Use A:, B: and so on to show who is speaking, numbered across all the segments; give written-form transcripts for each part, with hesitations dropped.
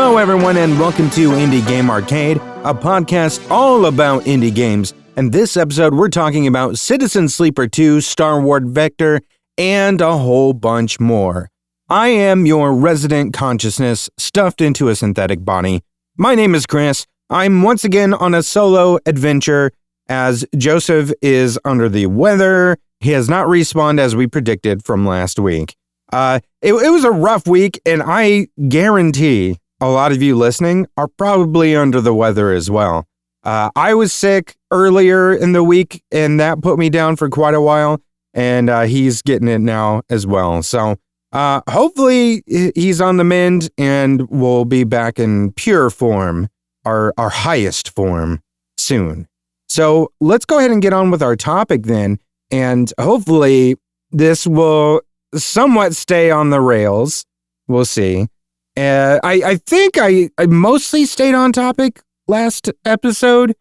A: Hello, everyone, and welcome to Indie Game Arcade, a podcast all about indie games. And this episode, we're talking about Citizen Sleeper 2, Starward Vector, and a whole bunch more. I am your resident consciousness stuffed into a synthetic body. My name is Chris. I'm once again on a solo adventure as Joseph is under the weather. He has not respawned as we predicted from last week. It was a rough week, and I guarantee a lot of you listening are probably under the weather as well. I was sick earlier in the week, and that put me down for quite a while, and he's getting it now as well. So hopefully he's on the mend, and we'll be back in pure form, our highest form, soon. So let's go ahead and get on with our topic then, and hopefully this will somewhat stay on the rails. We'll see. I think I mostly stayed on topic last episode.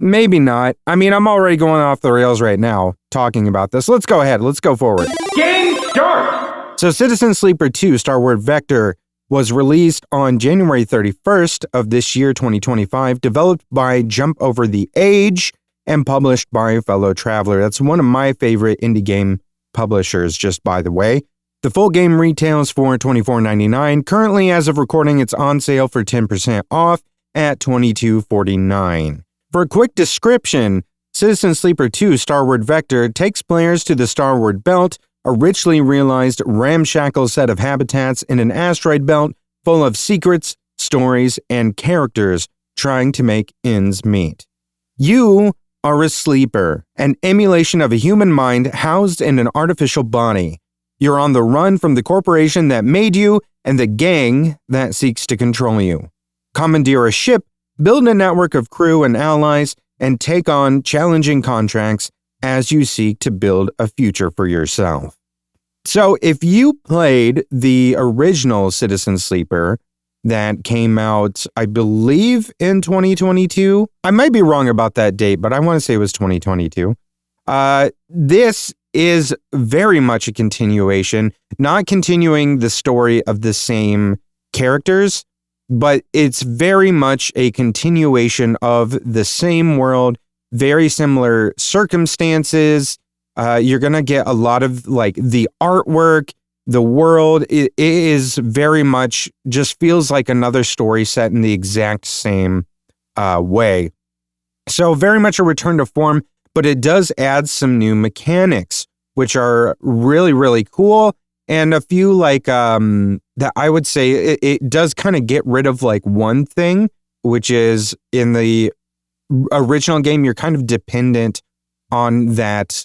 A: Maybe not. I mean, I'm already going off the rails right now talking about this. Let's go ahead. Let's go forward.
B: Game start!
A: So Citizen Sleeper 2, Starward Vector, was released on January 31st of this year, 2025, developed by Jump Over the Age and published by Fellow Traveler. That's one of my favorite indie game publishers, just by the way. The full game retails for $24.99. Currently, as of recording, it's on sale for 10% off at $22.49. For a quick description, Citizen Sleeper 2 Starward Vector takes players to the Starward Belt, a richly realized ramshackle set of habitats in an asteroid belt full of secrets, stories, and characters trying to make ends meet. You are a sleeper, an emulation of a human mind housed in an artificial body. You're on the run from the corporation that made you and the gang that seeks to control you. Commandeer a ship, build a network of crew and allies, and take on challenging contracts as you seek to build a future for yourself. So if you played the original Citizen Sleeper that came out, I believe, in 2022. I might be wrong about that date, but I want to say it was 2022. This is very much a continuation, not continuing the story of the same characters, but it's very much a continuation of the same world, very similar circumstances. You're going to get a lot of like the artwork, the world. It is very much just feels like another story set in the exact same way. So very much a return to form, but it does add some new mechanics, which are really, really cool. And a few like that I would say it does kind of get rid of like one thing, which is in the original game, you're kind of dependent on that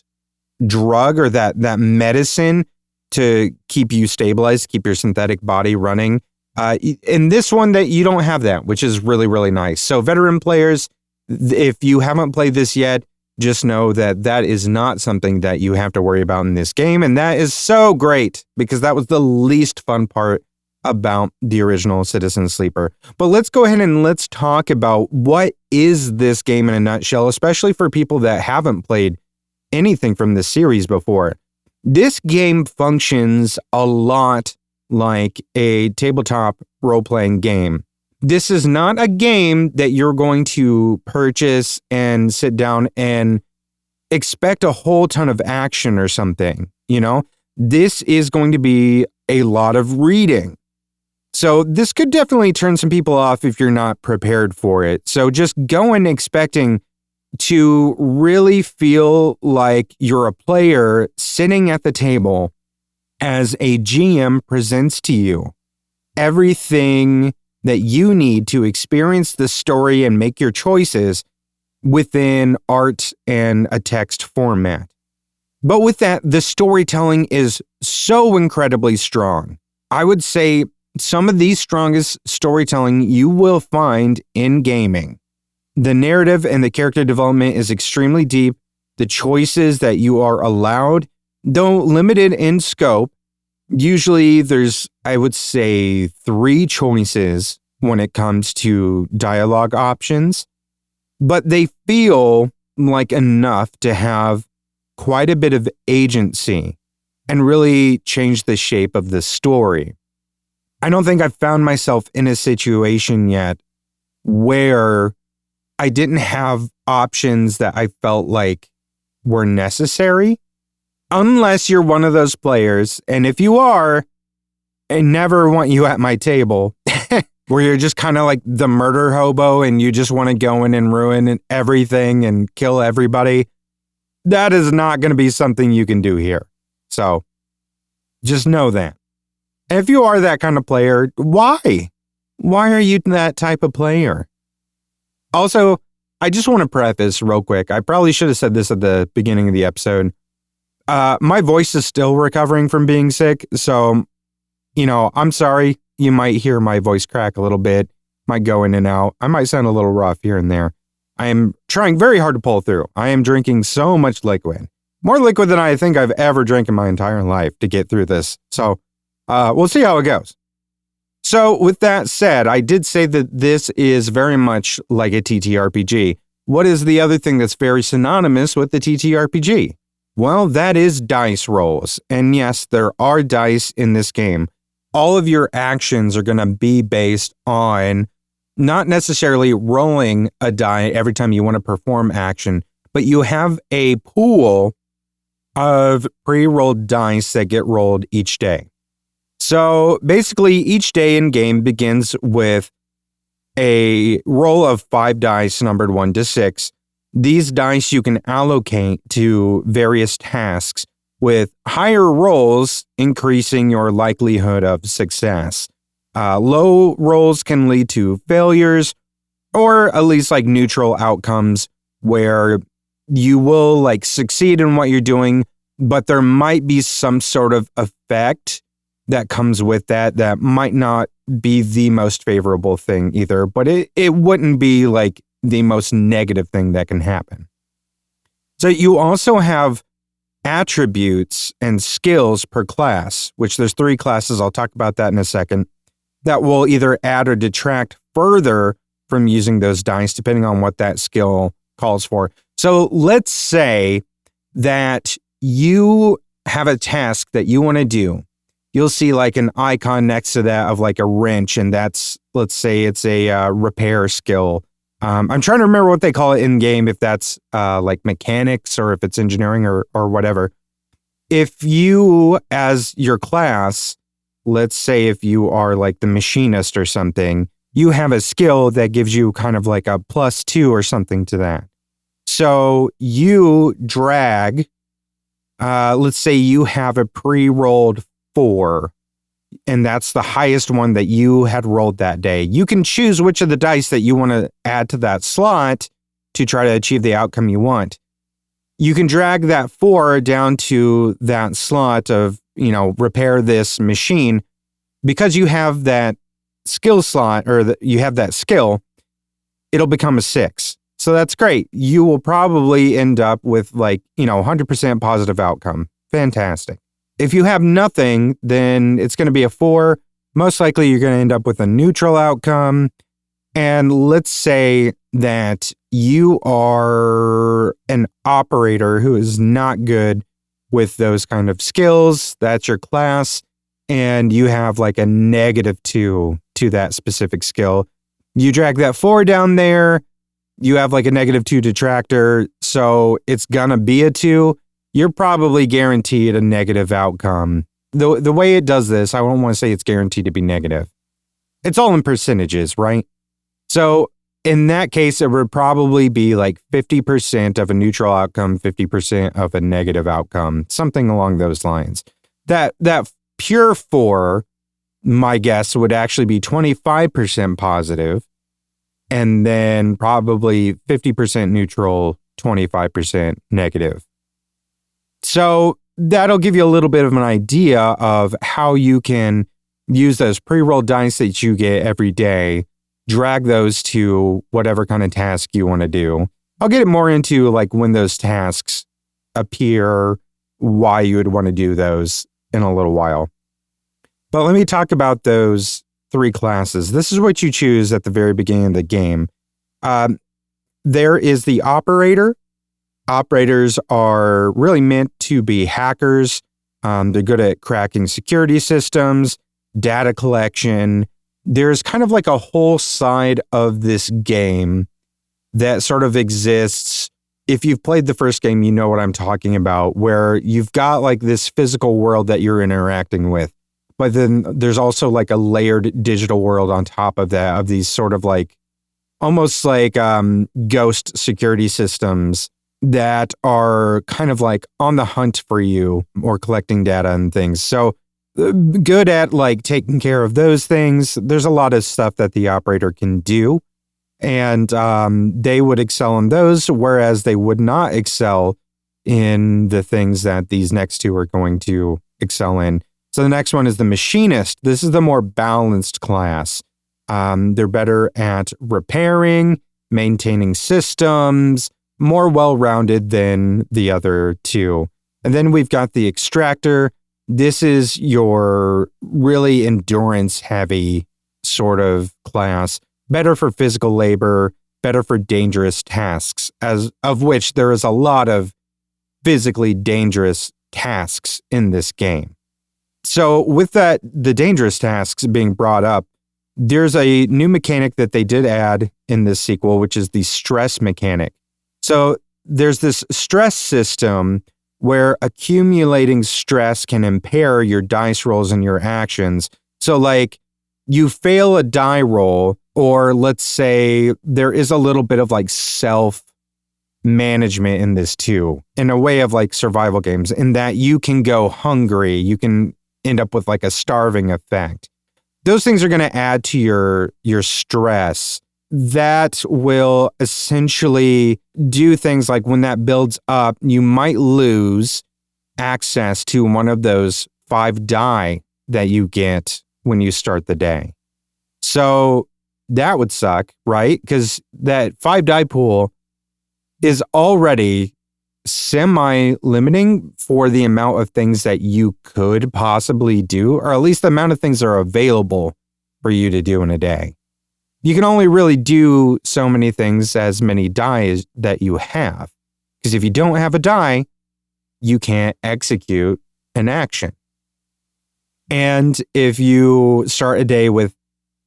A: drug or that medicine to keep you stabilized, keep your synthetic body running. In this one, that you don't have that, which is really, really nice. So veteran players, if you haven't played this yet, just know that that is not something that you have to worry about in this game. And that is so great because that was the least fun part about the original Citizen Sleeper. But let's go ahead and let's talk about what is this game in a nutshell, especially for people that haven't played anything from this series before. This game functions a lot like a tabletop role-playing game. This is not a game that you're going to purchase and sit down and expect a whole ton of action or something, you know? This is going to be a lot of reading. So this could definitely turn some people off if you're not prepared for it. So just go in expecting to really feel like you're a player sitting at the table as a GM presents to you everything that you need to experience the story and make your choices within art and a text format. But with that, the storytelling is so incredibly strong. I would say some of the strongest storytelling you will find in gaming. The narrative and the character development is extremely deep. The choices that you are allowed, though limited in scope, usually there's, I would say, 3 choices when it comes to dialogue options, but they feel like enough to have quite a bit of agency and really change the shape of the story. I don't think I've found myself in a situation yet where I didn't have options that I felt like were necessary. Unless you're one of those players, and if you are, I never want you at my table, where you're just kind of like the murder hobo and you just want to go in and ruin everything and kill everybody. That is not going to be something you can do here. So just know that. And if you are that kind of player, why? Why are you that type of player? Also, I just want to preface real quick. I probably should have said this at the beginning of the episode. My voice is still recovering from being sick, so, I'm sorry. You might hear my voice crack a little bit, might go in and out. I might sound a little rough here and there. I am trying very hard to pull through. I am drinking so much liquid. More liquid than I think I've ever drank in my entire life to get through this. So, we'll see how it goes. So, with that said, I did say that this is very much like a TTRPG. What is the other thing that's very synonymous with the TTRPG? Well, that is dice rolls. And yes, there are dice in this game. All of your actions are going to be based on not necessarily rolling a die every time you want to perform action, but you have a pool of pre-rolled dice that get rolled each day. So basically, each day in game begins with a roll of 5 dice numbered 1 to 6. These dice you can allocate to various tasks, with higher rolls increasing your likelihood of success. Low rolls can lead to failures, or at least like neutral outcomes where you will like succeed in what you're doing, but there might be some sort of effect that comes with that might not be the most favorable thing either, but it wouldn't be like the most negative thing that can happen. So you also have attributes and skills per class, which there's 3 classes, I'll talk about that in a second, that will either add or detract further from using those dice depending on what that skill calls for. So let's say that you have a task that you want to do. You'll see like an icon next to that of like a wrench, and that's, let's say it's a repair skill. I'm trying to remember what they call it in game, if that's like mechanics or if it's engineering or whatever. If you, as your class, let's say if you are like the machinist or something, you have a skill that gives you kind of like a +2 or something to that. So you drag, let's say you have a pre-rolled 4, and that's the highest one that you had rolled that day. You can choose which of the dice that you want to add to that slot to try to achieve the outcome you want. You can drag that 4 down to that slot of, repair this machine. Because you have that skill slot, or you have that skill, it'll become a 6. So that's great. You will probably end up with 100% positive outcome. Fantastic. If you have nothing, then it's going to be a 4. Most likely you're going to end up with a neutral outcome. And let's say that you are an operator who is not good with those kind of skills. That's your class. And you have like a -2 to that specific skill. You drag that 4 down there. You have like a -2 detractor. So it's going to be a 2. You're probably guaranteed a negative outcome. The way it does this, I don't want to say it's guaranteed to be negative. It's all in percentages, right? So in that case, it would probably be like 50% of a neutral outcome, 50% of a negative outcome, something along those lines. That pure 4, my guess, would actually be 25% positive, and then probably 50% neutral, 25% negative. So that'll give you a little bit of an idea of how you can use those pre-rolled dice that you get every day, drag those to whatever kind of task you want to do. I'll get more into like when those tasks appear, why you would want to do those in a little while. But let me talk about those 3 classes. This is what you choose at the very beginning of the game. There is the operator. Operators are really meant to be hackers. They're good at cracking security systems. data collection. There's kind of like a whole side of this game that sort of exists. If you've played the first game, you know what I'm talking about, where you've got like this physical world that you're interacting with. But then there's also like a layered digital world on top of that, of these sort of like almost like ghost security systems that are kind of like on the hunt for you or collecting data and things. So good at like taking care of those things. There's a lot of stuff that the operator can do, and they would excel in those, whereas they would not excel in the things that these next two are going to excel in. So the next one is the machinist. This is the more balanced class. They're better at repairing, maintaining systems, more well-rounded than the other two. And then we've got the extractor. This is your really endurance-heavy sort of class. Better for physical labor, better for dangerous tasks, as of which there is a lot of physically dangerous tasks in this game. So with that, the dangerous tasks being brought up, there's a new mechanic that they did add in this sequel, which is the stress mechanic. So there's this stress system where accumulating stress can impair your dice rolls and your actions. So like you fail a die roll, or let's say there is a little bit of like self-management in this too, in a way of like survival games, in that you can go hungry, you can end up with like a starving effect. Those things are going to add to your stress. That will essentially do things like when that builds up, you might lose access to one of those 5 die that you get when you start the day. So that would suck, right? Because that 5 die pool is already semi-limiting for the amount of things that you could possibly do, or at least the amount of things that are available for you to do in a day. You can only really do so many things as many die that you have. Because if you don't have a die, you can't execute an action. And if you start a day with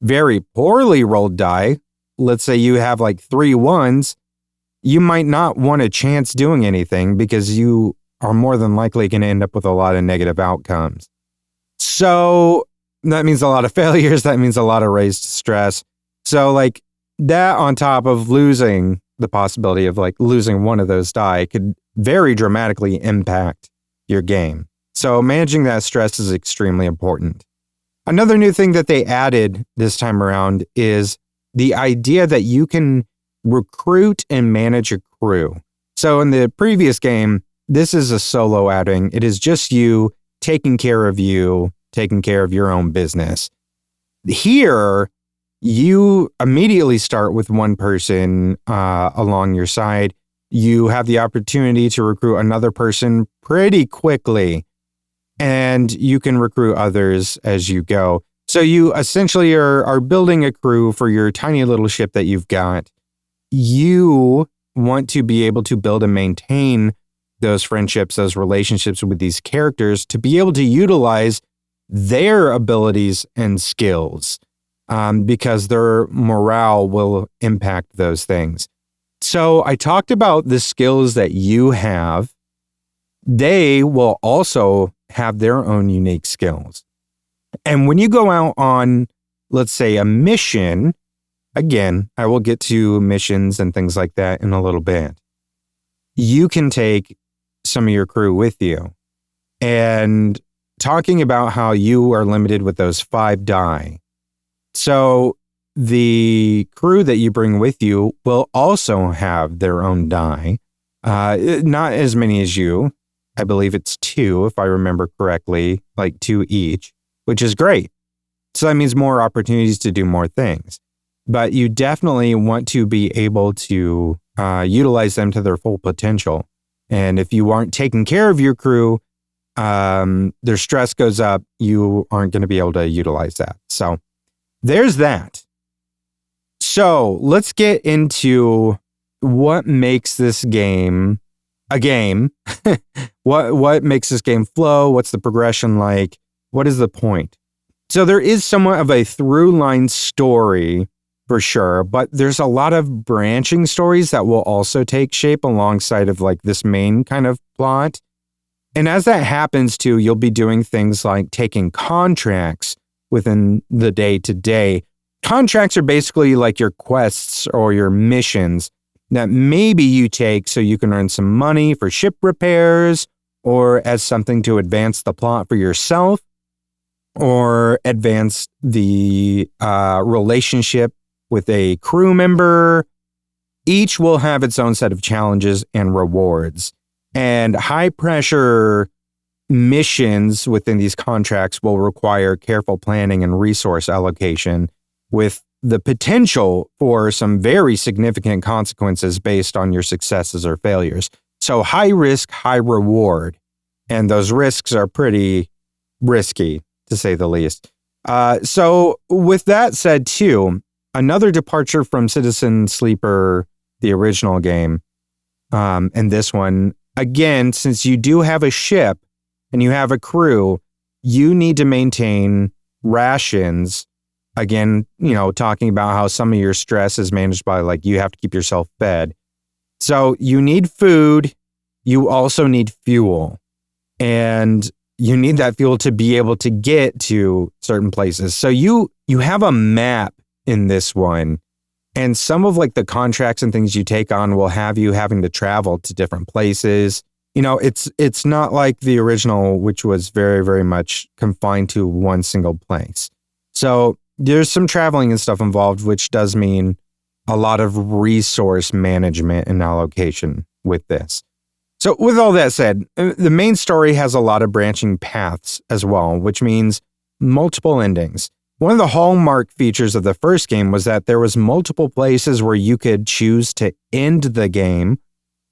A: very poorly rolled die, let's say you have like 3 ones, you might not want a chance doing anything because you are more than likely going to end up with a lot of negative outcomes. So that means a lot of failures. That means a lot of raised stress. So like that on top of losing the possibility of like losing one of those die could very dramatically impact your game. So managing that stress is extremely important. Another new thing that they added this time around is the idea that you can recruit and manage a crew. So in the previous game, this is a solo outing. It is just you taking care of you, taking care of your own business. Here, you immediately start with one person along your side. You have the opportunity to recruit another person pretty quickly, and you can recruit others as you go. So you essentially are building a crew for your tiny little ship that you've got. You want to be able to build and maintain those friendships, those relationships with these characters to be able to utilize their abilities and skills, because their morale will impact those things. So I talked about the skills that you have. They will also have their own unique skills. And when you go out on, let's say, a mission, again, I will get to missions and things like that in a little bit. You can take some of your crew with you. And talking about how you are limited with those 5 die. So the crew that you bring with you will also have their own die. Not as many as you. I believe it's 2, if I remember correctly, like 2 each, which is great. So that means more opportunities to do more things. But you definitely want to be able to utilize them to their full potential. And if you aren't taking care of your crew, their stress goes up, you aren't going to be able to utilize that. So there's that. So let's get into what makes this game a game. What makes this game flow? What's the progression like? What is the point? So there is somewhat of a through line story for sure, but there's a lot of branching stories that will also take shape alongside of like this main kind of plot. And as that happens too, you'll be doing things like taking contracts within the day to day. Contracts are basically like your quests or your missions that maybe you take so you can earn some money for ship repairs or as something to advance the plot for yourself or advance the relationship with a crew member. Each will have its own set of challenges and rewards. And high pressure missions within these contracts will require careful planning and resource allocation with the potential for some very significant consequences based on your successes or failures. So high risk, high reward. And those risks are pretty risky, to say the least. So with that said too, another departure from Citizen Sleeper, the original game, and this one, again, since you do have a ship and you have a crew, you need to maintain rations. Again, talking about how some of your stress is managed by like you have to keep yourself fed. So you need food. You also need fuel. And you need that fuel to be able to get to certain places. So you have a map in this one. And some of like the contracts and things you take on will have you having to travel to different places. It's not like the original, which was very, very much confined to one single place. So there's some traveling and stuff involved, which does mean a lot of resource management and allocation with this. So with all that said, the main story has a lot of branching paths as well, which means multiple endings. One of the hallmark features of the first game was that there was multiple places where you could choose to end the game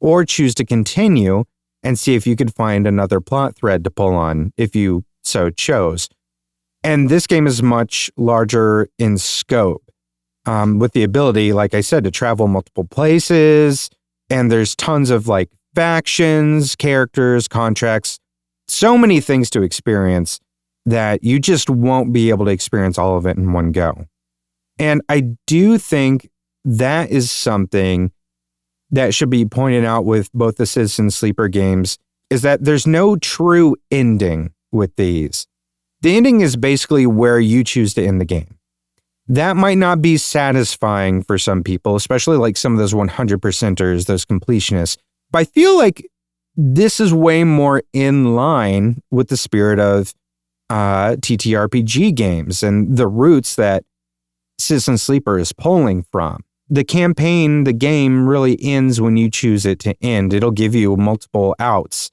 A: or choose to continue and see if you could find another plot thread to pull on if you so chose. And this game is much larger in scope, with the ability, like I said, to travel multiple places. And there's tons of like factions, characters, contracts, so many things to experience that you just won't be able to experience all of it in one go. And I do think that is something that should be pointed out with both the Citizen Sleeper games, is that there's no true ending with these. The ending is basically where you choose to end the game. That might not be satisfying for some people, especially like some of those 100%ers, those completionists. But I feel like this is way more in line with the spirit of TTRPG games and the roots that Citizen Sleeper is pulling from. The campaign, the game really ends when you choose it to end. It'll give you multiple outs,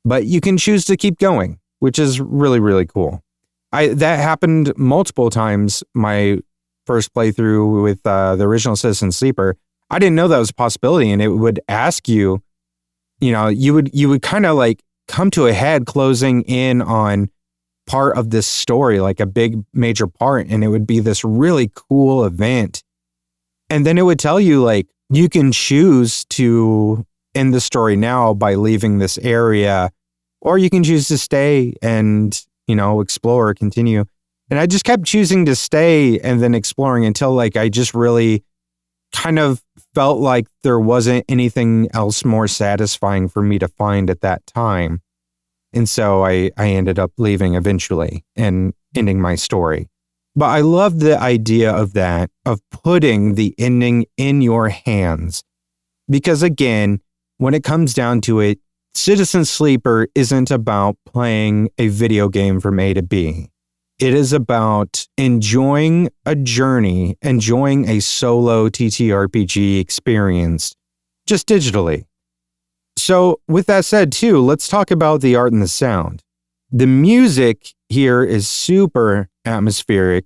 A: but you can choose to keep going, which is really, really cool. That happened multiple times. My first playthrough with the original Citizen Sleeper, I didn't know that was a possibility, and it would ask you, you would kind of like come to a head closing in on part of this story, like a big major part, and it would be this really cool event. And then it would tell you like, you can choose to end the story now by leaving this area, or you can choose to stay and, explore or continue. And I just kept choosing to stay and then exploring until like, I just really kind of felt like there wasn't anything else more satisfying for me to find at that time. And so I ended up leaving eventually and ending my story. But I love the idea of that, of putting the ending in your hands. Because again, when it comes down to it, Citizen Sleeper isn't about playing a video game from A to B. It is about enjoying a journey, enjoying a solo TTRPG experience, just digitally. So with that said too, let's talk about the art and the sound. The music here is super atmospheric,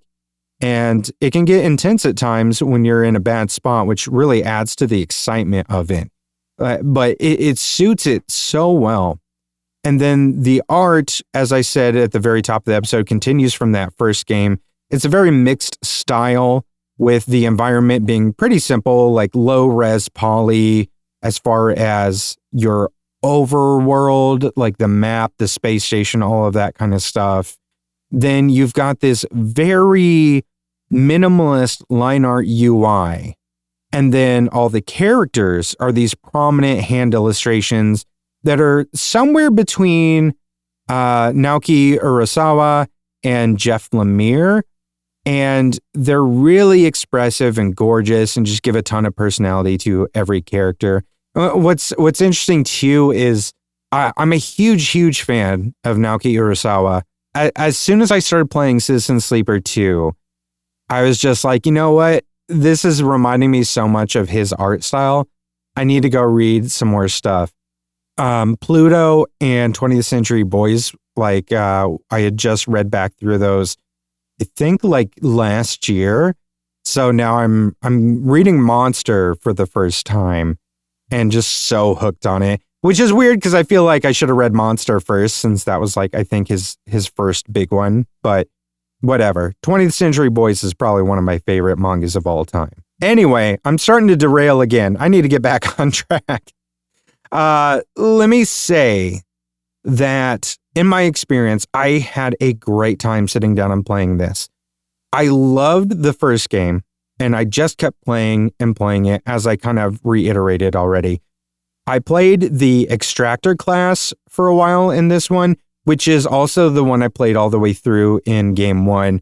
A: and it can get intense at times when you're in a bad spot, which really adds to the excitement of it. But it suits it so well. And then the art, as I said at the very top of the episode, continues from that first game. It's a very mixed style, with the environment being pretty simple, like low-res poly as far as your overworld, like the map, the space station, all of that kind of stuff. then you've got this very minimalist line art UI. And then all the characters are these prominent hand illustrations that are somewhere between Naoki Urasawa and Jeff Lemire. And they're really expressive and gorgeous and just give a ton of personality to every character. What's interesting too is I'm a huge fan of Naoki Urasawa. As soon as I started playing Citizen Sleeper 2, I was just like, you know what? This is reminding me so much of his art style. I need to go read some more stuff. Pluto and 20th Century Boys, like I had just read back through those, I think like last year. So now I'm reading Monster for the first time and just so hooked on it, which is weird because I feel like I should have read Monster first since that was like, I think his first big one, but whatever. 20th Century Boys is probably one of my favorite mangas of all time. Anyway, I'm starting to derail again. I need to get back on track. Let me say that in my experience, I had a great time sitting down and playing this. I loved the first game, and I just kept playing and playing it, as I kind of reiterated already. I played the Extractor class for a while in this one, which is also the one I played all the way through in game one.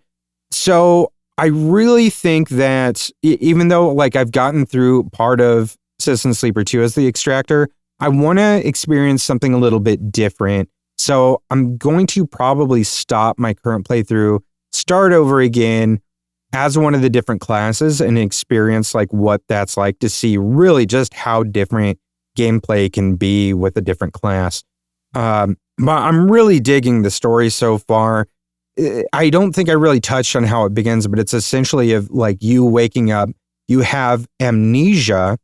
A: So I really think that even though like I've gotten through part of Citizen Sleeper 2 as the Extractor, I want to experience something a little bit different. So I'm going to probably stop my current playthrough, start over again as one of the different classes and experience like what that's like to see really just how different gameplay can be with a different class. But I'm really digging the story so far. I don't think I really touched on how it begins, but it's essentially of like you waking up, you have amnesia,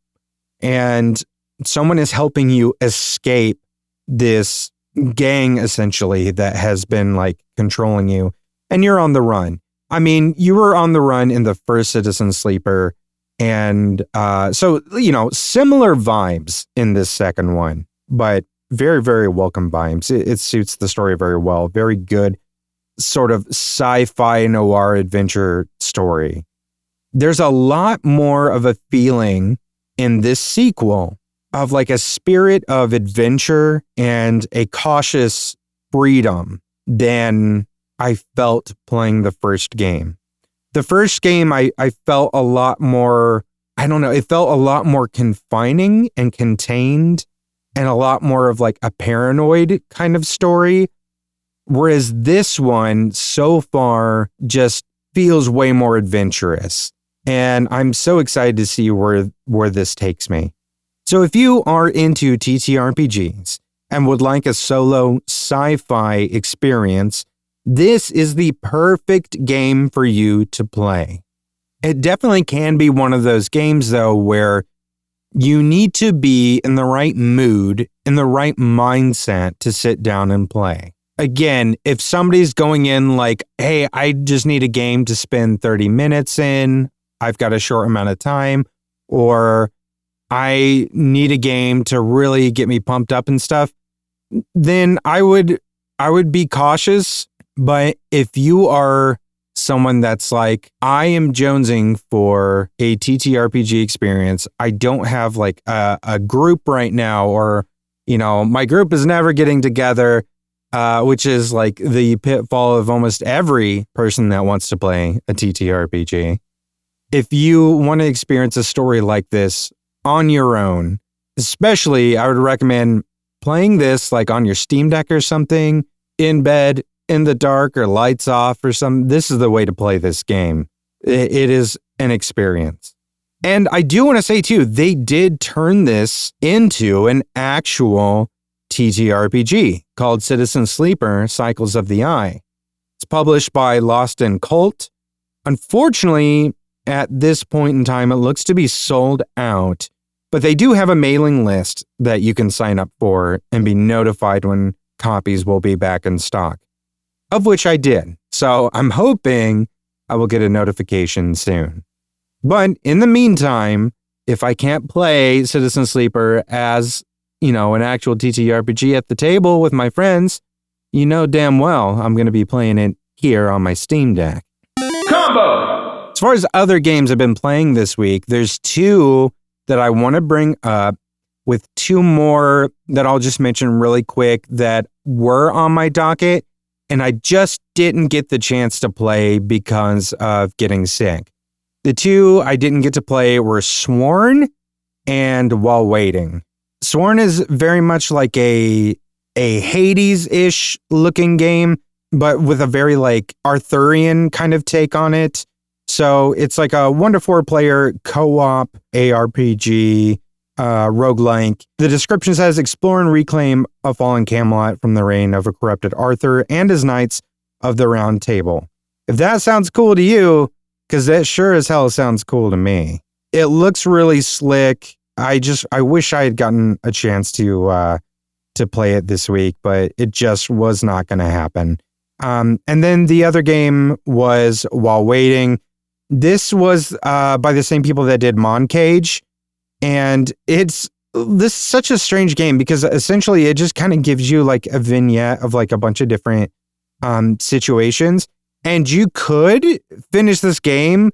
A: and someone is helping you escape this gang essentially that has been like controlling you, and you're on the run. I mean, you were on the run in the first Citizen Sleeper, and so, you know, similar vibes in this second one, but very, very welcome vibes. It suits the story very well. Very good sort of sci-fi noir adventure story. There's a lot more of a feeling in this sequel of like a spirit of adventure and a cautious freedom than I felt playing the first game. The first game, I felt a lot more, I don't know, it felt a lot more confining and contained and a lot more of like a paranoid kind of story. Whereas this one so far just feels way more adventurous. And I'm so excited to see where this takes me. So if you are into TTRPGs and would like a solo sci-fi experience, this is the perfect game for you to play. It definitely can be one of those games, though, where you need to be in the right mood, in the right mindset to sit down and play. Again, if somebody's going in like, hey, I just need a game to spend 30 minutes in, I've got a short amount of time, or I need a game to really get me pumped up and stuff, then I would be cautious. But if you are someone that's like, I am jonesing for a TTRPG experience, I don't have like a group right now, or, you know, my group is never getting together, which is like the pitfall of almost every person that wants to play a TTRPG. If you want to experience a story like this on your own, especially I would recommend playing this like on your Steam Deck or something, in bed, in the dark, or lights off or something. This is the way to play this game. It is an experience. And I do want to say too, they did turn this into an actual TTRPG called Citizen Sleeper: Cycles of the Eye. It's published by Lost in Cult. Unfortunately, at this point in time, it looks to be sold out, but they do have a mailing list that you can sign up for and be notified when copies will be back in stock, of which I did. So I'm hoping I will get a notification soon. But in the meantime, if I can't play Citizen Sleeper as, you know, an actual TTRPG at the table with my friends, you know damn well I'm going to be playing it here on my Steam Deck.
B: Combo!
A: As far as other games I've been playing this week, there's two that I want to bring up, with two more that I'll just mention really quick that were on my docket, and I just didn't get the chance to play because of getting sick. The two I didn't get to play were Sworn and While Waiting. Sworn is very much like a Hades-ish looking game, but with a very like Arthurian kind of take on it. So it's like a 1 to 4 player co-op ARPG roguelike. The description says, explore and reclaim a fallen Camelot from the reign of a corrupted Arthur and his knights of the Round Table. If that sounds cool to you, because that sure as hell sounds cool to me. It looks really slick. I wish I had gotten a chance to play it this week, but it just was not going to happen. And then the other game was While Waiting. This was by the same people that did Moncage, and this is such a strange game because essentially it just kind of gives you like a vignette of like a bunch of different situations, and you could finish this game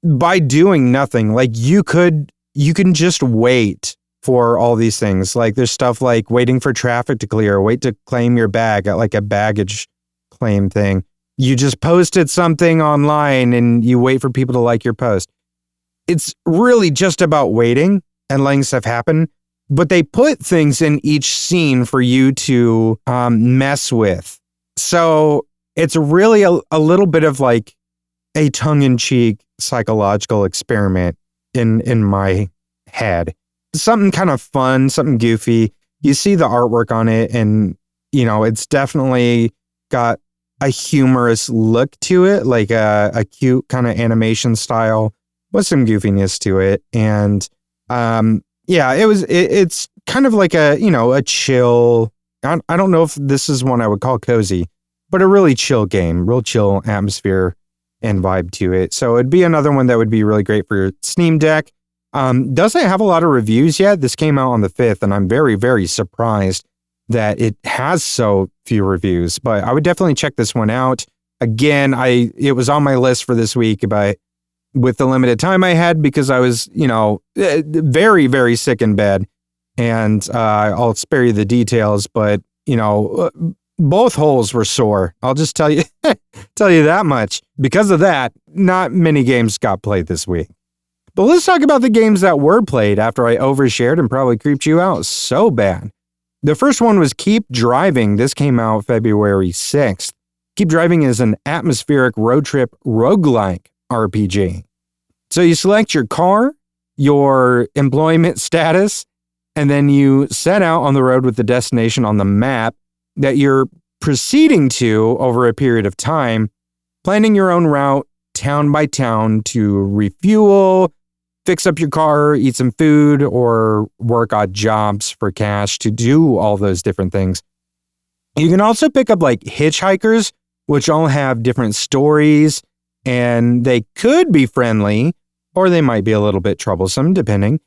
A: by doing nothing. Like you can just wait for all these things. Like there's stuff like waiting for traffic to clear, wait to claim your bag at like a baggage claim thing. You just posted something online and you wait for people to like your post. It's really just about waiting and letting stuff happen, but they put things in each scene for you to mess with. So it's really a little bit of like a tongue-in-cheek psychological experiment in my head. Something kind of fun, something goofy. You see the artwork on it and, you know, it's definitely got a humorous look to it, like a cute kind of animation style with some goofiness to it. And yeah, it's kind of like a chill, I don't know if this is one I would call cozy, but a really chill game, real chill atmosphere and vibe to it. So it'd be another one that would be really great for your Steam Deck. Doesn't have a lot of reviews yet. This came out on the 5th, and I'm very, very surprised that it has so few reviews, but I would definitely check this one out. Again, it was on my list for this week, but with the limited time I had, because I was, very, very sick in bed, and I'll spare you the details, but, both holes were sore. I'll just tell you that much. Because of that, not many games got played this week. But let's talk about the games that were played after I overshared and probably creeped you out so bad. The first one was Keep Driving. This came out February 6th. Keep Driving is an atmospheric road trip roguelike RPG. So you select your car, your employment status, and then you set out on the road with the destination on the map that you're proceeding to over a period of time, planning your own route town by town to refuel, fix up your car, eat some food, or work odd jobs for cash to do all those different things. You can also pick up like hitchhikers, which all have different stories, and they could be friendly, or they might be a little bit troublesome, depending.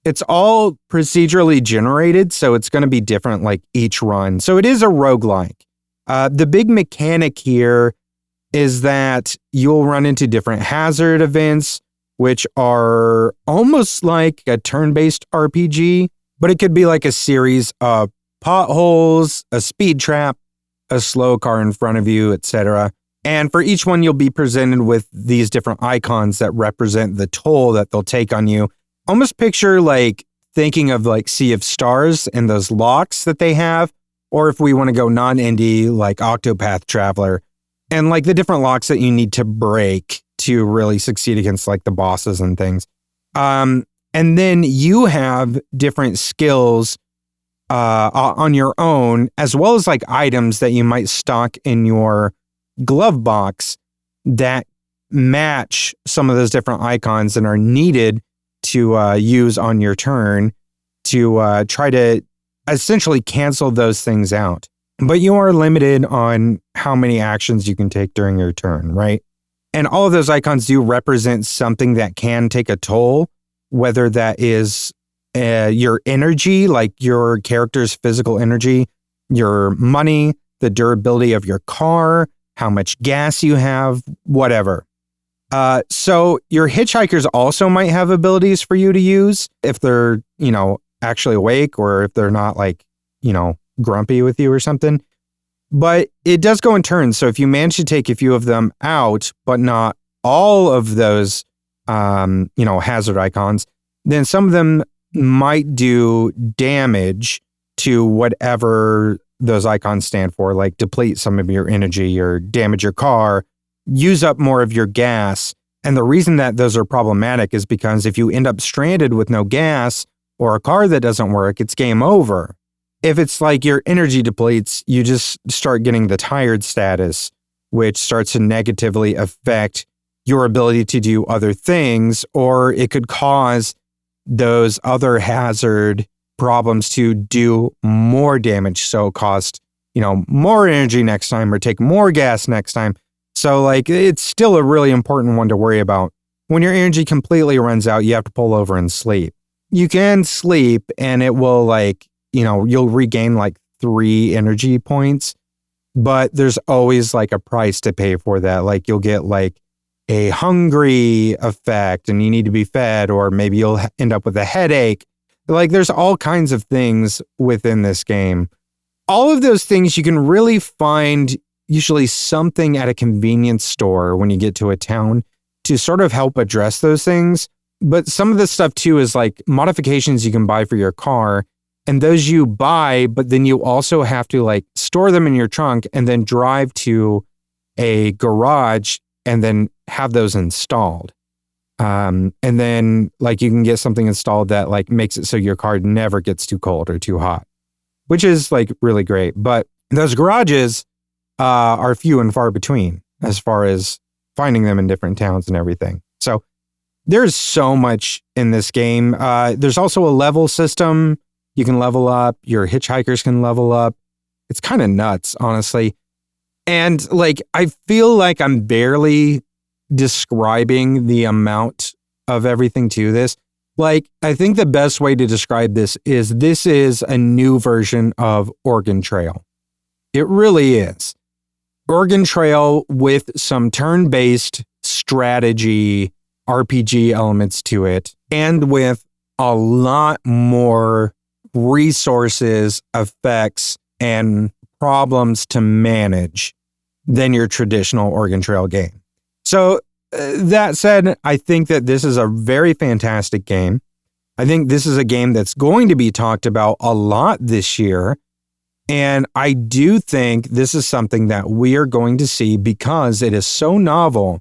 A: It's all procedurally generated, so it's going to be different like each run. So it is a roguelike. The big mechanic here is that you'll run into different hazard events, which are almost like a turn-based RPG, but it could be like a series of potholes, a speed trap, a slow car in front of you, etc. And for each one, you'll be presented with these different icons that represent the toll that they'll take on you. Almost picture like thinking of like Sea of Stars and those locks that they have, or if we want to go non-indie, like Octopath Traveler, and like the different locks that you need to break to really succeed against like the bosses and things. And then you have different skills on your own, as well as like items that you might stock in your glove box that match some of those different icons and are needed to use on your turn to try to essentially cancel those things out. But you are limited on how many actions you can take during your turn, right? And all of those icons do represent something that can take a toll, whether that is your energy, like your character's physical energy, your money, the durability of your car, how much gas you have, whatever. So your hitchhikers also might have abilities for you to use if they're, actually awake or if they're not like, grumpy with you or something. But it does go in turns. So if you manage to take a few of them out, but not all of those, hazard icons, then some of them might do damage to whatever those icons stand for, like deplete some of your energy or damage your car, use up more of your gas. And the reason that those are problematic is because if you end up stranded with no gas or a car that doesn't work, it's game over. If it's like your energy depletes, you just start getting the tired status, which starts to negatively affect your ability to do other things, or it could cause those other hazard problems to do more damage. So cost, more energy next time or take more gas next time. So like, it's still a really important one to worry about. When your energy completely runs out, you have to pull over and sleep. You can sleep and it will you'll regain like 3 energy points, but there's always like a price to pay for that. Like you'll get like a hungry effect and you need to be fed, or maybe you'll end up with a headache. Like there's all kinds of things within this game. All of those things you can really find usually something at a convenience store when you get to a town to sort of help address those things. But some of the stuff too is like modifications you can buy for your car, and those you buy, but then you also have to like store them in your trunk and then drive to a garage and then have those installed. And then like you can get something installed that like makes it so your car never gets too cold or too hot, which is like really great. But those garages are few and far between as far as finding them in different towns and everything. So there's so much in this game. There's also a level system. You can level up. Your hitchhikers can level up. It's kind of nuts, honestly. And like, I feel like I'm barely describing the amount of everything to this. Like, I think the best way to describe this is a new version of Oregon Trail. It really is. Oregon Trail with some turn-based strategy RPG elements to it, and with a lot more resources, effects, and problems to manage than your traditional Oregon Trail game. So that said, I think that this is a very fantastic game. I think this is a game that's going to be talked about a lot this year. And I do think this is something that we are going to see because it is so novel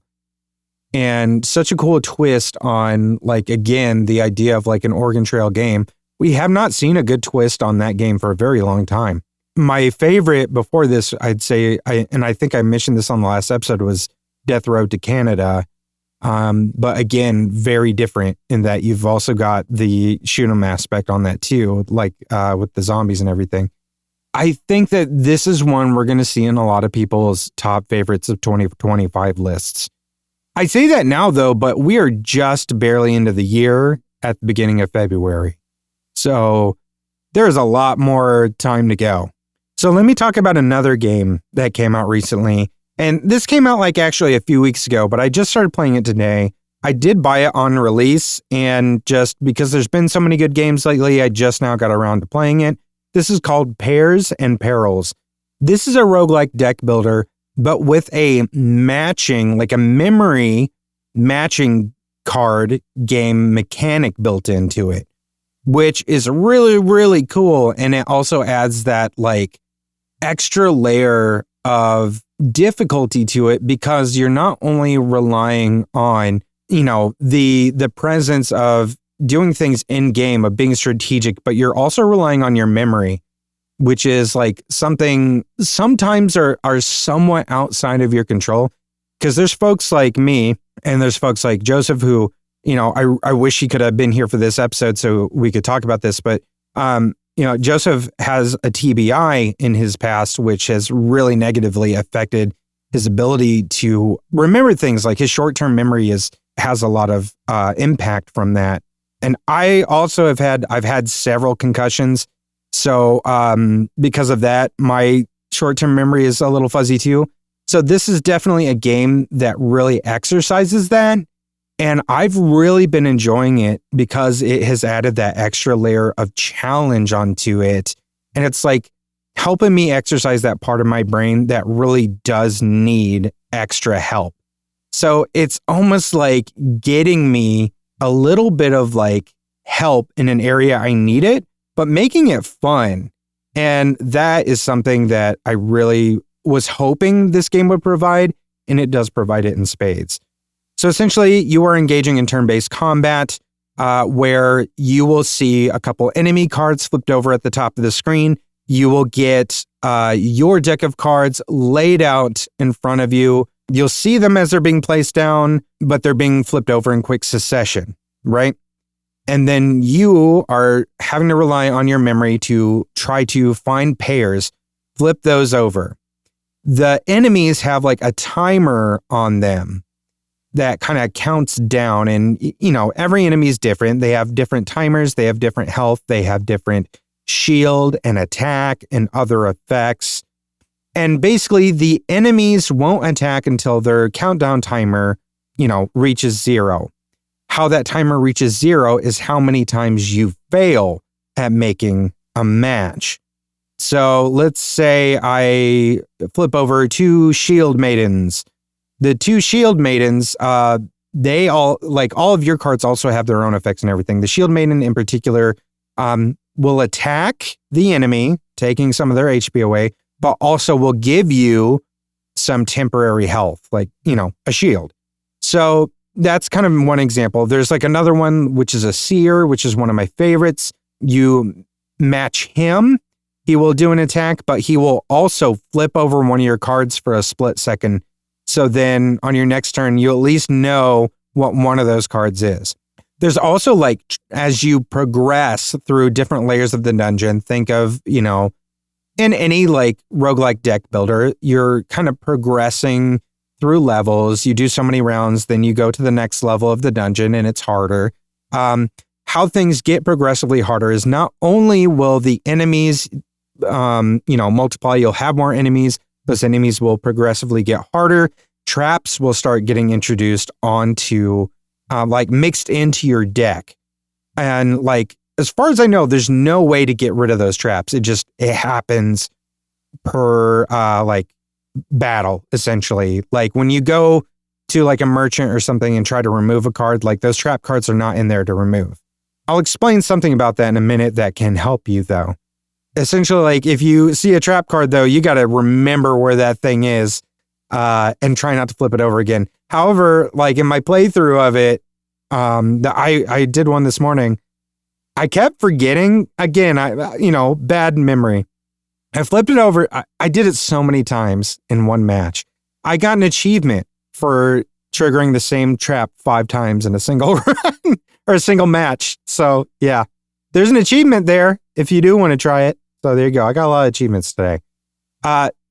A: and such a cool twist on, like, again, the idea of like an Oregon Trail game. We have not seen a good twist on that game for a very long time. My favorite before this, I'd say, and I think I mentioned this on the last episode, was Death Road to Canada. But again, very different in that you've also got the shoot 'em aspect on that too, like with the zombies and everything. I think that this is one we're going to see in a lot of people's top favorites of 2025 lists. I say that now though, but we are just barely into the year at the beginning of February. So there's a lot more time to go. So let me talk about another game that came out recently. And this came out like actually a few weeks ago, but I just started playing it today. I did buy it on release, and just because there's been so many good games lately, I just now got around to playing it. This is called Pairs and Perils. This is a roguelike deck builder, but with a matching, like a memory matching card game mechanic built into it, which is really, really cool. And it also adds that like extra layer of difficulty to it, because you're not only relying on, the presence of doing things in game, of being strategic, but you're also relying on your memory, which is like something sometimes are somewhat outside of your control. Because there's folks like me and there's folks like Joseph who, I wish he could have been here for this episode so we could talk about this, but Joseph has a TBI in his past, which has really negatively affected his ability to remember things. Like his short-term memory has a lot of impact from that. And I also I've had several concussions. So because of that, my short-term memory is a little fuzzy too. So this is definitely a game that really exercises that. And I've really been enjoying it because it has added that extra layer of challenge onto it. And it's like helping me exercise that part of my brain that really does need extra help. So it's almost like getting me a little bit of like help in an area I need it, but making it fun. And that is something that I really was hoping this game would provide, and it does provide it in spades. So essentially, you are engaging in turn-based combat where you will see a couple enemy cards flipped over at the top of the screen. You will get your deck of cards laid out in front of you. You'll see them as they're being placed down, but they're being flipped over in quick succession, right? And then you are having to rely on your memory to try to find pairs, flip those over. The enemies have like a timer on them that kind of counts down, and every enemy is different. They have different timers, they have different health, they have different shield and attack and other effects. And basically the enemies won't attack until their countdown timer, reaches 0. How that timer reaches 0 is how many times you fail at making a match. So let's say I flip over 2 shield maidens. The 2 shield maidens, they all of your cards also have their own effects and everything. The shield maiden in particular will attack the enemy, taking some of their HP away, but also will give you some temporary health, like, a shield. So that's kind of one example. There's like another one, which is a seer, which is one of my favorites. You match him. He will do an attack, but he will also flip over one of your cards for a split second. So then on your next turn, you at least know what one of those cards is. There's also as you progress through different layers of the dungeon, think of, in any roguelike deck builder, you're kind of progressing through levels. You do so many rounds, then you go to the next level of the dungeon and it's harder. How things get progressively harder is not only will the enemies multiply, you'll have more enemies, those enemies will progressively get harder. Traps will start getting introduced onto, mixed into your deck. And as far as I know, there's no way to get rid of those traps. It happens per, battle, essentially. Like when you go to a merchant or something and try to remove a card, those trap cards are not in there to remove. I'll explain something about that in a minute that can help you though. Essentially, if you see a trap card though, you got to remember where that thing is and try not to flip it over again. However, in my playthrough of it, I did one this morning. I kept forgetting again. Bad memory. I flipped it over. I did it so many times in one match. I got an achievement for triggering the same trap 5 times in a single run or a single match. So yeah, there's an achievement there if you do want to try it. So there you go. I got a lot of achievements today.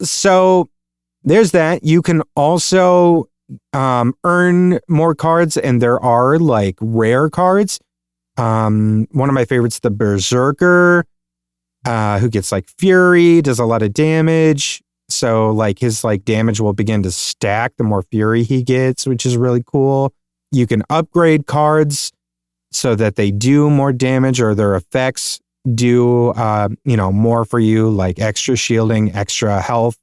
A: So there's that. You can also earn more cards, and there are rare cards. One of my favorites, the Berserker, who gets Fury, does a lot of damage. So his damage will begin to stack the more Fury he gets, which is really cool. You can upgrade cards so that they do more damage, or their effects do more for you, extra shielding, extra health,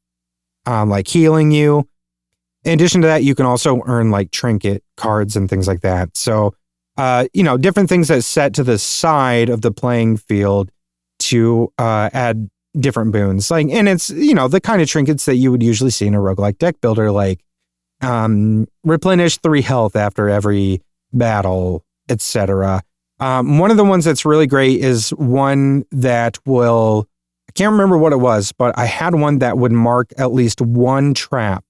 A: healing you. In addition to that, you can also earn trinket cards and things like that. So different things that set to the side of the playing field to add different boons. And it's, the kind of trinkets that you would usually see in a roguelike deck builder, replenish 3 health after every battle, etc. One of the ones that's really great is one that will, I can't remember what it was, but I had one that would mark at least 1 trap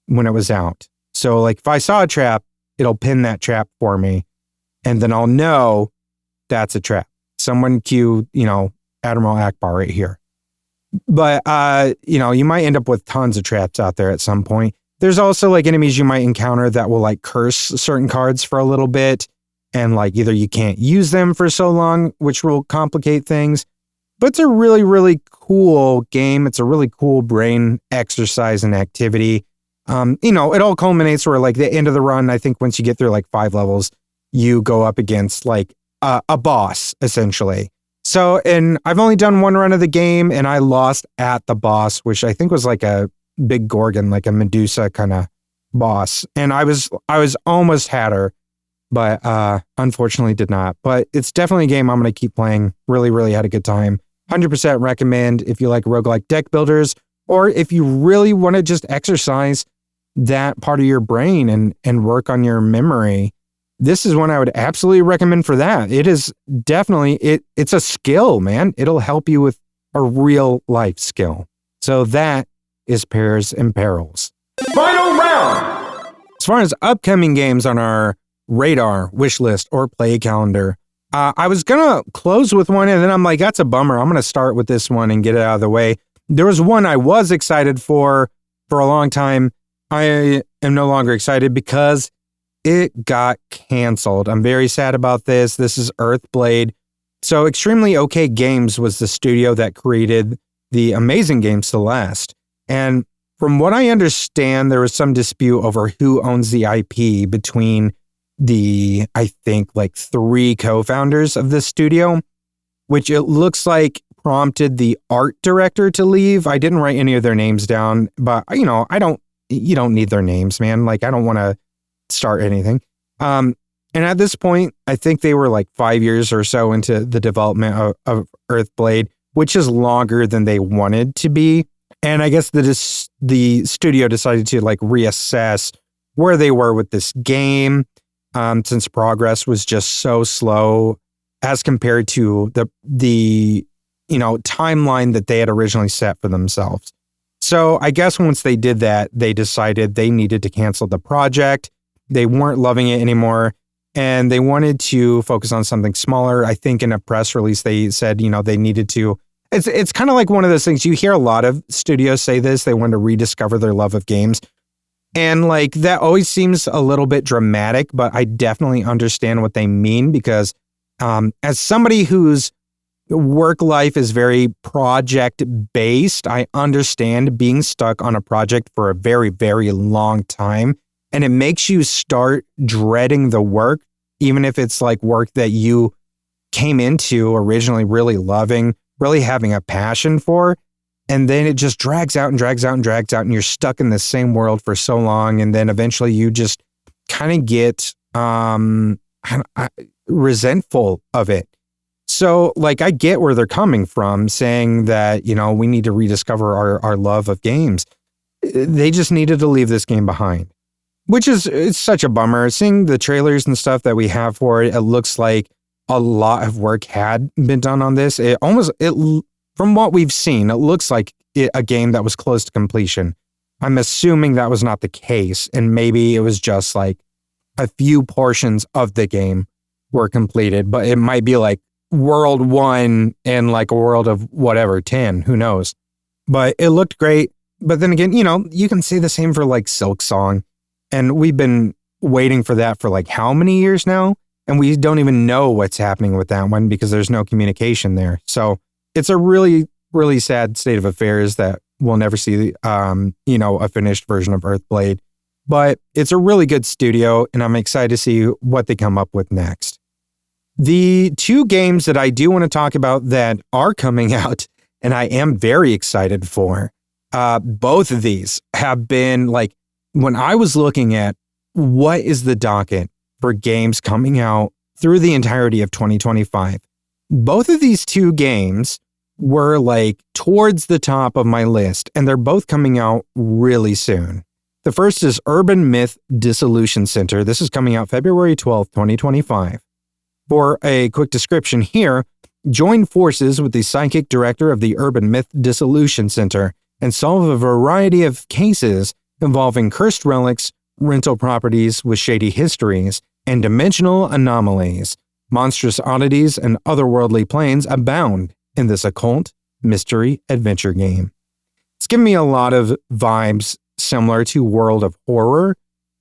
A: when it was out. So if I saw a trap, it'll pin that trap for me. And then I'll know that's a trap. Someone cue, Admiral Akbar right here. But, you might end up with tons of traps out there at some point. There's also enemies you might encounter that will curse certain cards for a little bit. And either you can't use them for so long, which will complicate things. But it's a really, really cool game. It's a really cool brain exercise and activity. It all culminates where like the end of the run, I think once you get through like 5 levels, you go up against like a boss essentially. So, and I've only done 1 run of the game and I lost at the boss, which I think was like a big Gorgon, like a Medusa kind of boss. And I was almost had her, but unfortunately did not. But it's definitely a game I'm going to keep playing. Really, really had a good time. 100% recommend if you like roguelike deck builders, or if you really want to just exercise that part of your brain and work on your memory. This is one I would absolutely recommend for that. It is definitely, it's a skill, man. It'll help you with a real life skill. So that is Pairs and Perils.
B: Final round!
A: As far as upcoming games on our radar, wish list, or play calendar, I was going to close with one and then I'm like, that's a bummer. I'm going to start with this one and get it out of the way. There was one I was excited for a long time. I am no longer excited because it got canceled. I'm very sad about this. This is Earthblade. So Extremely OK Games was the studio that created the amazing game Celeste. And from what I understand, there was some dispute over who owns the IP between the, I think, like 3 co-founders of this studio, which it looks like prompted the art director to leave. I didn't write any of their names down, but you don't need their names, man. Like, I don't want to start anything. And at this point, I think they were like 5 years or so into the development of Earthblade, which is longer than they wanted to be. And I guess the studio decided to like reassess where they were with this game, since progress was just so slow as compared to the timeline that they had originally set for themselves. So I guess once they did that, they decided they needed to cancel the project. They weren't loving it anymore, and they wanted to focus on something smaller. I think in a press release, they said, they needed to. It's kind of like one of those things you hear a lot of studios say this. They want to rediscover their love of games. And like that always seems a little bit dramatic, but I definitely understand what they mean because as somebody whose work life is very project based, I understand being stuck on a project for a very, very long time. And it makes you start dreading the work, even if it's like work that you came into originally really loving, really having a passion for. And then it just drags out and drags out and drags out, and you're stuck in the same world for so long. And then eventually you just kind of get resentful of it. So like, I get where they're coming from saying that, we need to rediscover our love of games. They just needed to leave this game behind, which is, it's such a bummer. Seeing the trailers and stuff that we have for it, it looks like a lot of work had been done on this. From what we've seen, it looks like a game that was close to completion. I'm assuming that was not the case, and maybe it was just like a few portions of the game were completed, but it might be like world 1 and like a world of whatever, 10, who knows. But it looked great. But then again, you can say the same for like Silksong, and we've been waiting for that for like how many years now? And we don't even know what's happening with that one because there's no communication there. So it's a really, really sad state of affairs that we'll never see, a finished version of Earthblade. But it's a really good studio, and I'm excited to see what they come up with next. The 2 games that I do want to talk about that are coming out, and I am very excited for, both of these have been like, when I was looking at what is the docket for games coming out through the entirety of 2025, both of these 2 games were like towards the top of my list, and they're both coming out really soon. The first is Urban Myth Dissolution Center. This is coming out February 12th, 2025. For a quick description here, join forces with the psychic director of the Urban Myth Dissolution Center and solve a variety of cases involving cursed relics, rental properties with shady histories, and dimensional anomalies. Monstrous oddities and otherworldly planes abound in this occult mystery adventure game. It's giving me a lot of vibes similar to World of Horror,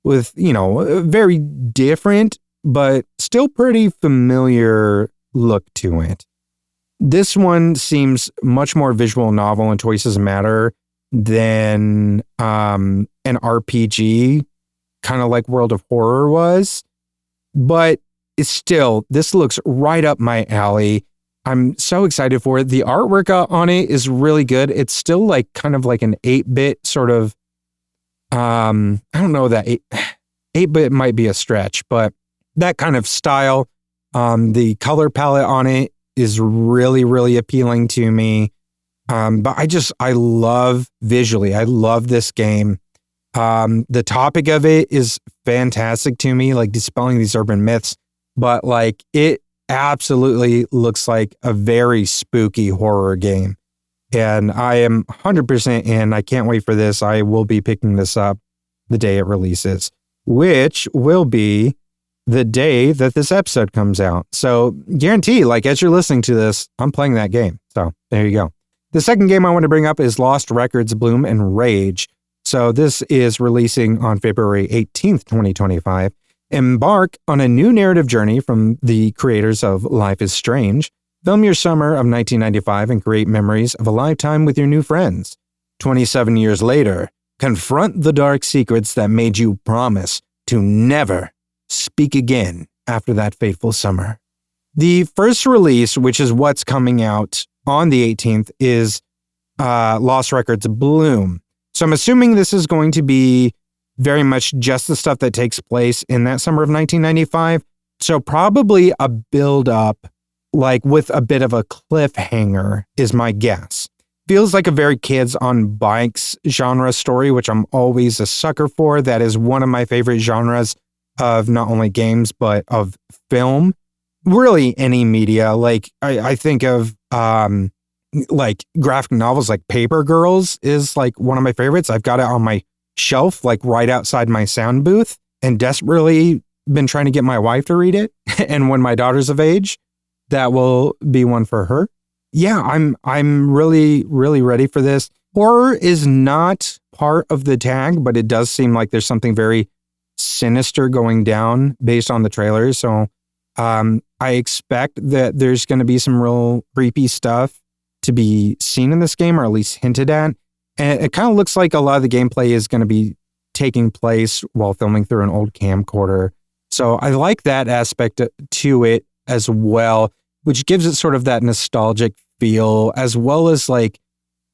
A: with, a very different but still pretty familiar look to it. This one seems much more visual novel and choices matter, than an RPG, kind of like World of Horror was. But it's still, this looks right up my alley. I'm so excited for it. The artwork on it is really good. It's still like kind of like an 8-bit sort of, I don't know, that 8-bit might be a stretch, but that kind of style. The color palette on it is really, really appealing to me. But I love visually, I love this game. The topic of it is fantastic to me, like dispelling these urban myths, but like it absolutely looks like a very spooky horror game. And I am 100% in. I can't wait for this. I will be picking this up the day it releases, which will be the day that this episode comes out. So guarantee, like as you're listening to this, I'm playing that game. So there you go. The second game I want to bring up is Lost Records Bloom and Rage. So this is releasing on February 18th, 2025. Embark on a new narrative journey from the creators of Life is Strange. Film your summer of 1995 and create memories of a lifetime with your new friends. 27 years later, confront the dark secrets that made you promise to never speak again after that fateful summer. The first release, which is what's coming out on the 18th, is Lost Records Bloom. So I'm assuming this is going to be very much just the stuff that takes place in that summer of 1995. So probably a build-up, like with a bit of a cliffhanger, is my guess. Feels like a very kids on bikes genre story, which I'm always a sucker for. That is one of my favorite genres of not only games, but of film. Really any media. Like I think of like graphic novels, like Paper Girls is like one of my favorites. I've got it on my shelf, like right outside my sound booth, and desperately been trying to get my wife to read it. And when my daughter's of age, that will be one for her. Yeah, I'm really, really ready for this. Horror is not part of the tag, but it does seem like there's something very sinister going down based on the trailers. So I expect that there's going to be some real creepy stuff to be seen in this game, or at least hinted at. And it kind of looks like a lot of the gameplay is going to be taking place while filming through an old camcorder. So I like that aspect to it as well, which gives it sort of that nostalgic feel, as well as like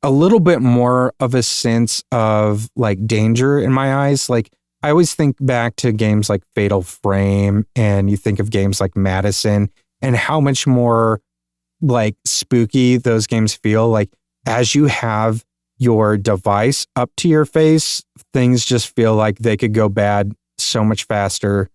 A: a little bit more of a sense of like danger in my eyes. Like I always think back to games like Fatal Frame, and you think of games like Madison, and how much more like spooky those games feel. Like as you have your device up to your face, things just feel like they could go bad so much faster.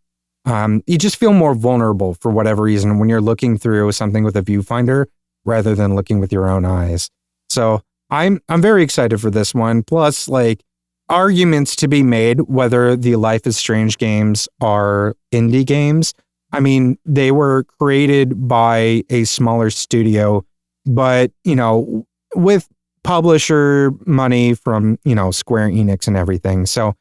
A: You just feel more vulnerable for whatever reason when you're looking through something with a viewfinder rather than looking with your own eyes. So I'm very excited for this one. Plus, like, arguments to be made whether the Life is Strange games are indie games. I mean, they were created by a smaller studio, but, you know, with publisher money from, you know, Square Enix and everything. So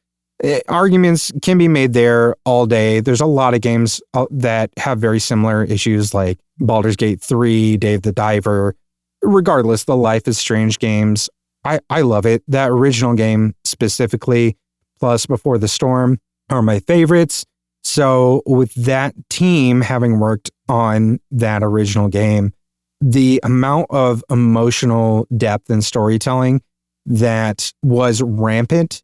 A: arguments can be made there all day. There's a lot of games that have very similar issues, like Baldur's Gate 3, Dave the Diver. Regardless, the Life is Strange games, I love it. That original game specifically, plus Before the Storm, are my favorites. So with that team having worked on that original game, the amount of emotional depth and storytelling that was rampant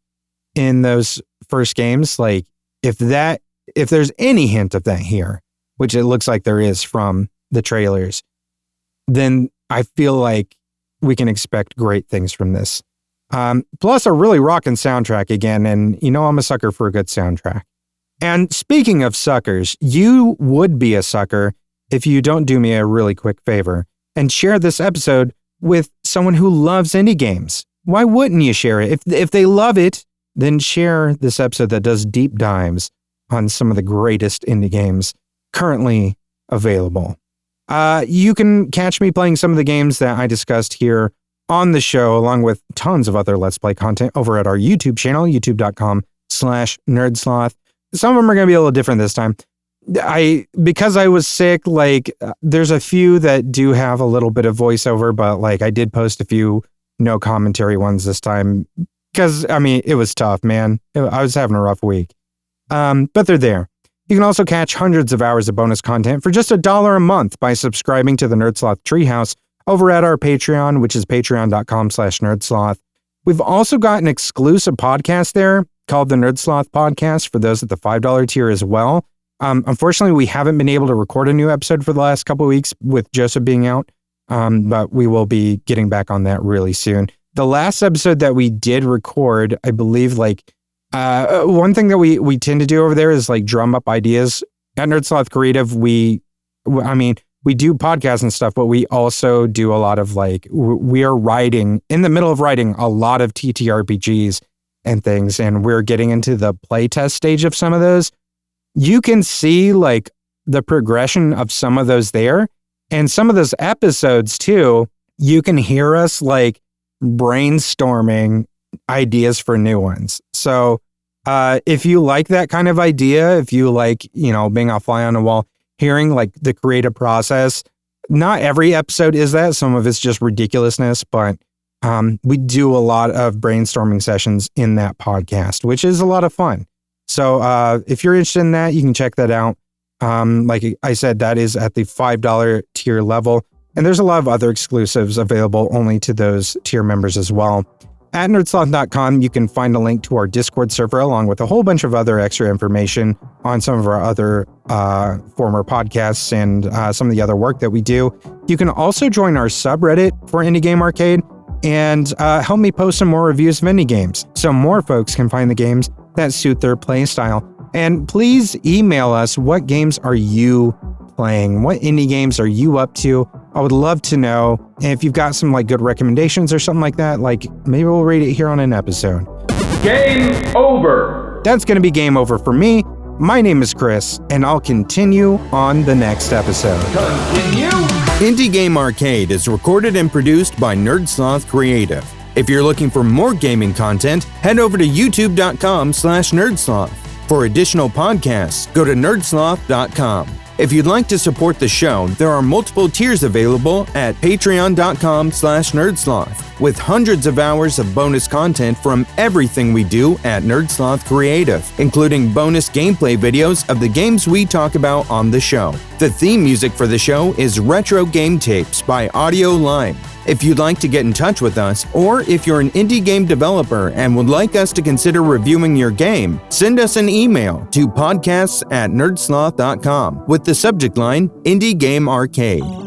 A: in those first games, like if there's any hint of that here, which it looks like there is from the trailers, then I feel like we can expect great things from this. Plus a really rockin' soundtrack again, and you know I'm a sucker for a good soundtrack. And speaking of suckers, you would be a sucker if you don't do me a really quick favor and share this episode with someone who loves indie games. Why wouldn't you share it? If they love it, then share this episode that does deep dives on some of the greatest indie games currently available. You can catch me playing some of the games that I discussed here on the show, along with tons of other Let's Play content over at our YouTube channel, youtube.com/nerdsloth. Some of them are going to be a little different this time. Because I was sick, like there's a few that do have a little bit of voiceover, but like I did post a few no commentary ones this time. Because, I mean, it was tough, man. I was having a rough week. But they're there. You can also catch hundreds of hours of bonus content for just $1 a month by subscribing to the Nerdsloth Treehouse over at our Patreon, which is patreon.com/nerdsloth. We've also got an exclusive podcast there called the Nerdsloth Podcast for those at the $5 tier as well. Unfortunately, we haven't been able to record a new episode for the last couple of weeks with Joseph being out, but we will be getting back on that really soon. The last episode that we did record, I believe, one thing that we tend to do over there is drum up ideas. At Sloth Creative, we do podcasts and stuff, but we also do a lot of we are writing, in the middle of writing a lot of TTRPGs and things, and we're getting into the playtest stage of some of those. You can see the progression of some of those there, and some of those episodes too, you can hear us brainstorming ideas for new ones. So if you like that kind of idea, if you being a fly on the wall, hearing the creative process, not every episode is that. Some of it's just ridiculousness, but we do a lot of brainstorming sessions in that podcast, which is a lot of fun. So if you're interested in that, you can check that out. Like I said, that is at the $5 tier level. And there's a lot of other exclusives available only to those tier members as well. At nerdsloth.com, you can find a link to our Discord server along with a whole bunch of other extra information on some of our other former podcasts and some of the other work that we do. You can also join our subreddit for Indie Game Arcade and help me post some more reviews of indie games so more folks can find the games that suit their play style. And please email us, what games are you playing? What indie games are you up to? I would love to know. And if you've got some good recommendations or something like that, maybe we'll read it here on an episode.
B: Game over.
A: That's going to be game over for me. My name is Chris, and I'll continue on the next episode.
B: Continue.
C: Indie Game Arcade is recorded and produced by Sloth Creative. If you're looking for more gaming content, head over to youtube.com/nerdsloth. For additional podcasts, go to nerdsloth.com. If you'd like to support the show, there are multiple tiers available at patreon.com/nerdsloth, with hundreds of hours of bonus content from everything we do at Nerdsloth Creative, including bonus gameplay videos of the games we talk about on the show. The theme music for the show is Retro Game Tapes by Audio Lime. If you'd like to get in touch with us, or if you're an indie game developer and would like us to consider reviewing your game, send us an email to podcasts@nerdsloth.com with the subject line Indie Game Arcade.